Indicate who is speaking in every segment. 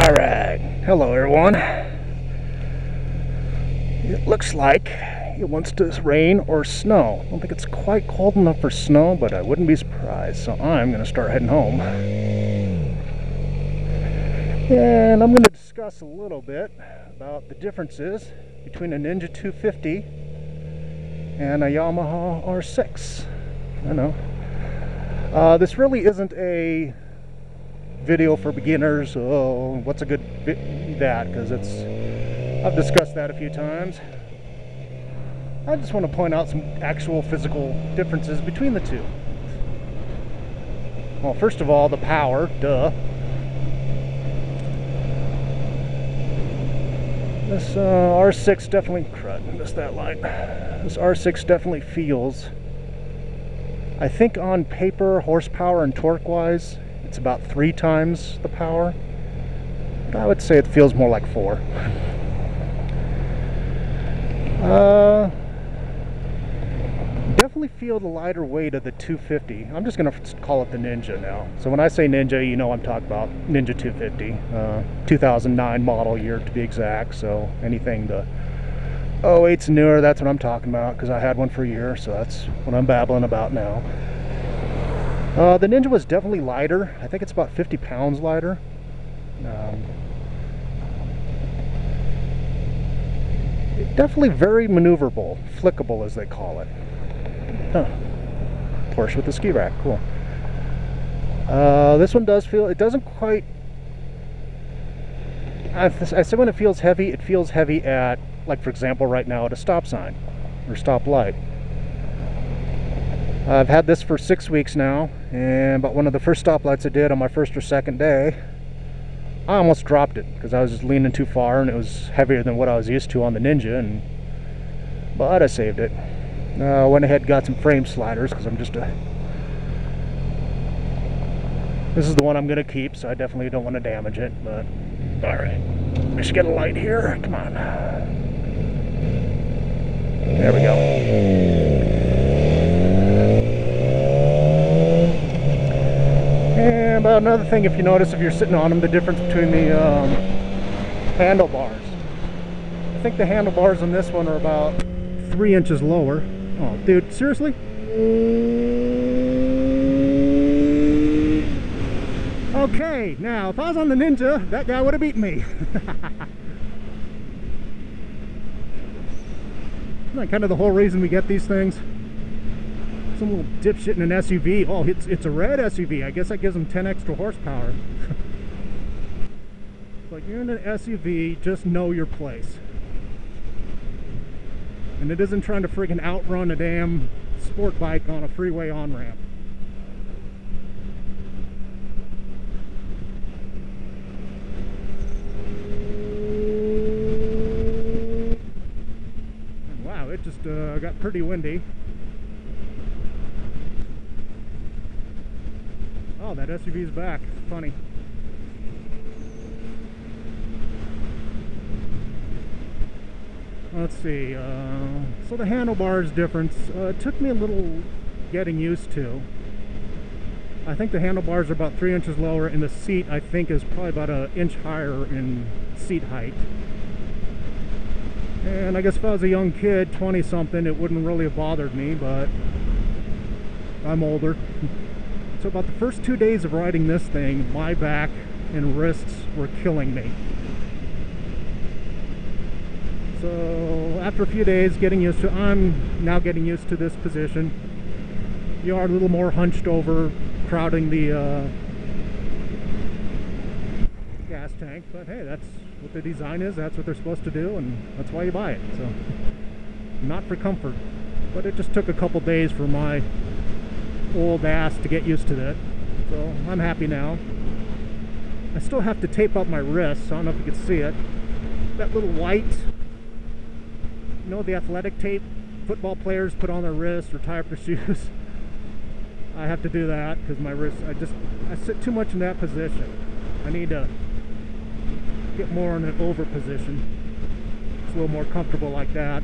Speaker 1: Alright, hello everyone. It looks like it wants to rain or snow. I don't think it's quite cold enough for snow, but I wouldn't be surprised. So I'm going to start heading home. And I'm going to discuss a little bit about the differences between a Ninja 250 and a Yamaha R6. I know. This really isn't a video for beginners. Oh, what's a good that? Because I've discussed that a few times. I just want to point out some actual physical differences between the two. Well, first of all, the power, duh. This R6 definitely, missed that light. This R6 definitely feels, I think on paper, horsepower and torque wise, it's about 3 times the power. But I would say it feels more like 4. Definitely feel the lighter weight of the 250. I'm just going to call it the Ninja now. So when I say Ninja, you know I'm talking about Ninja 250. 2009 model year to be exact. So anything the 08's newer, that's what I'm talking about, because I had one for a year. So that's what I'm babbling about now. The Ninja was definitely lighter. I think it's about 50 pounds lighter. Definitely very maneuverable, flickable as they call it. Huh. Porsche with the ski rack, cool. This one does feel, it doesn't quite, I say when it feels heavy at, like for example right now at a stop sign or stop light. I've had this for 6 weeks now, and but one of the first stoplights I did on my first or second day, I almost dropped it because I was just leaning too far and it was heavier than what I was used to on the Ninja, but I saved it. Went ahead and got some frame sliders because I'm just this is the one I'm going to keep, so I definitely don't want to damage it, but alright. We should get a light here. Come on. There we go. And about another thing, if you notice, if you're sitting on them, the difference between the handlebars. I think the handlebars on this one are about 3 inches lower. Oh, dude, seriously? Okay, now, if I was on the Ninja, that guy would have beaten me. Isn't that kind of the whole reason we get these things? Some little dipshit in an SUV. Oh, it's a red SUV. I guess that gives them 10 extra horsepower. But you're in an SUV, just know your place. And it isn't trying to friggin' outrun a damn sport bike on a freeway on-ramp. And wow, it just got pretty windy. Oh, that SUV's back. Funny. Let's see. So the handlebars difference took me a little getting used to. I think the handlebars are about 3 inches lower, and the seat I think is probably about an inch higher in seat height. And I guess if I was a young kid, 20-something, it wouldn't really have bothered me, but I'm older. So about the first 2 days of riding this thing, my back and wrists were killing me. So after a few days getting used to, I'm now getting used to this position. You are a little more hunched over, crowding the gas tank, but hey, that's what the design is, that's what they're supposed to do, and that's why you buy it. So not for comfort, but it just took a couple days for my old ass to get used to that. So I'm happy now. I still have to tape up my wrists. I don't know if you can see it. That little white, you know, the athletic tape football players put on their wrists or tie up their shoes. I have to do that because my wrists, I sit too much in that position. I need to get more in an over position. It's a little more comfortable like that.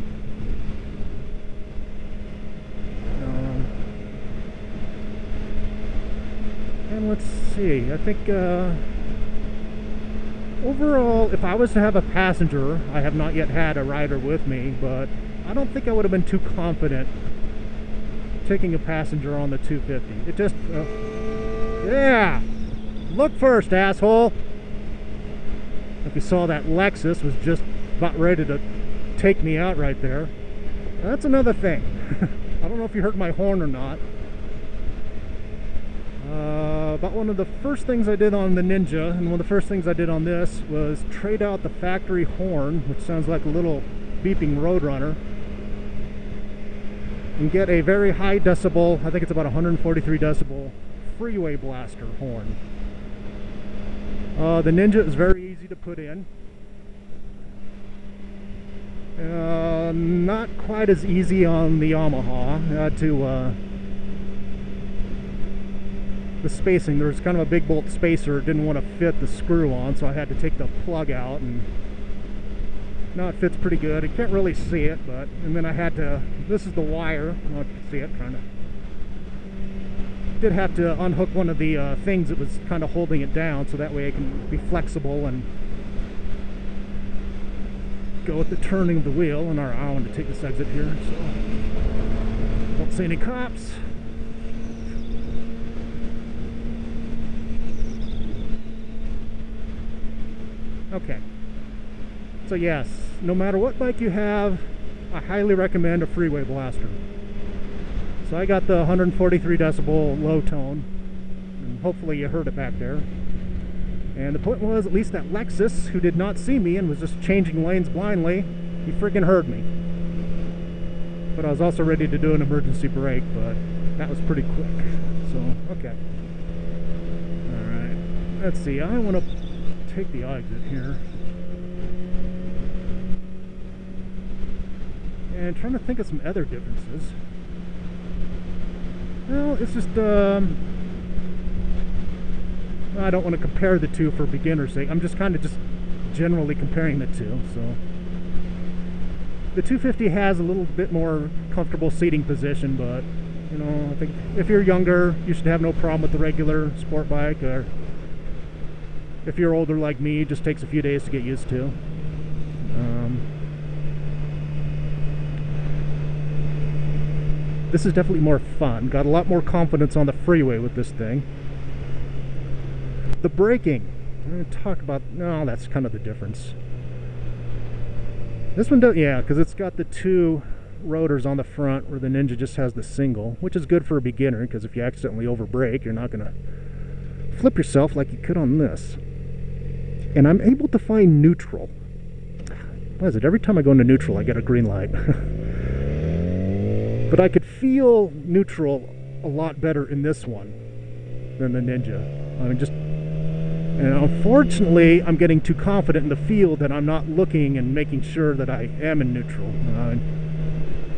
Speaker 1: And let's see, I think Overall, if I was to have a passenger, I have not yet had a rider with me, but I don't think I would have been too confident taking a passenger on the 250. It just, yeah, look first, asshole. If you saw, that Lexus was just about ready to take me out right there. That's another thing. I don't know if you heard my horn or not. About one of the first things I did on the Ninja, and one of the first things I did on this, was trade out the factory horn, which sounds like a little beeping Roadrunner, and get a very high decibel, I think it's about 143 decibel, Freeway Blaster horn. The Ninja is very easy to put in. Not quite as easy on the Yamaha. I had to, the spacing, there was kind of a big bolt spacer, it didn't want to fit the screw on, so I had to take the plug out, and now it fits pretty good. You can't really see it, but, and then I had to, this is the wire, I don't know if you can see it, trying to, did have to unhook one of the things that was kind of holding it down, so that way it can be flexible and go with the turning of the wheel. And I want to take this exit here, so don't see any cops. Okay, so yes, no matter what bike you have, I highly recommend a Freeway Blaster. So I got the 143 decibel low tone, and hopefully you heard it back there. And the point was, at least that Lexus, who did not see me and was just changing lanes blindly, he freaking heard me. But I was also ready to do an emergency brake, but that was pretty quick. So, okay. Alright, let's see, I want to take the exit here. And trying to think of some other differences. Well, it's just, I don't want to compare the two for beginner's sake. I'm just kind of just generally comparing the two. So the 250 has a little bit more comfortable seating position, but you know, I think if you're younger, you should have no problem with the regular sport bike, or if you're older like me, it just takes a few days to get used to. This is definitely more fun. Got a lot more confidence on the freeway with this thing. The braking, I'm going to talk about, no, that's kind of the difference. This one does, yeah, because it's got the two rotors on the front, where the Ninja just has the single, which is good for a beginner, because if you accidentally over brake, you're not going to flip yourself like you could on this. And I'm able to find neutral. What is it? Every time I go into neutral, I get a green light. But I could feel neutral a lot better in this one than the Ninja. I mean, just, and unfortunately, I'm getting too confident in the field that I'm not looking and making sure that I am in neutral.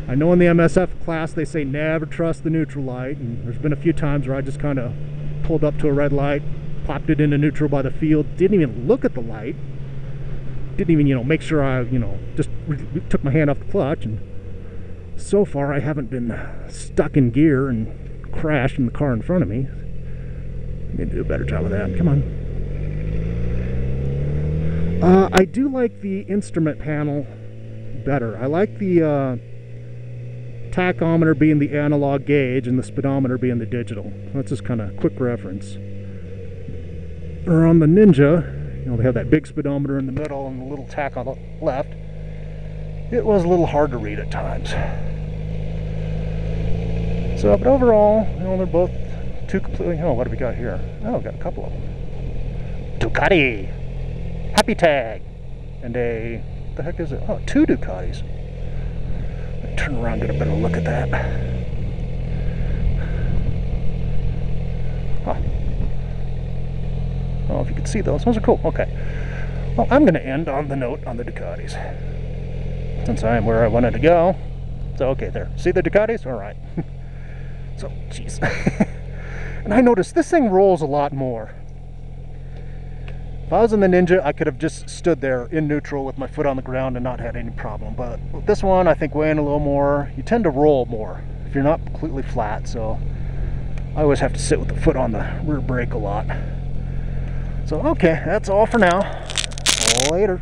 Speaker 1: I know in the MSF class they say never trust the neutral light, and there's been a few times where I just kind of pulled up to a red light, popped it into neutral by the field, didn't even look at the light, didn't even, you know, make sure I, you know, just took my hand off the clutch, and so far I haven't been stuck in gear and crashed in the car in front of me. I need to do a better job of that. Come on. I do like the instrument panel better. I like the tachometer being the analog gauge and the speedometer being the digital. That's just kind of quick reference. Or on the Ninja, you know, they have that big speedometer in the middle and the little tach on the left. It was a little hard to read at times. So, but overall, you know, they're both two completely, oh, what do we got here? Oh, we got a couple of them. Ducati! Happy Tag! And a, what the heck is it? Oh, two Ducatis. Let me turn around, get a better look at that. Huh. Oh, if you can see those are cool. Okay. Well, I'm going to end on the note on the Ducatis, since I am where I wanted to go. So, okay, there. See the Ducatis? All right. So, jeez. And I noticed this thing rolls a lot more. If I was in the Ninja, I could have just stood there in neutral with my foot on the ground and not had any problem. But with this one, I think weighing a little more, you tend to roll more if you're not completely flat. So I always have to sit with the foot on the rear brake a lot. So, okay, that's all for now. Later.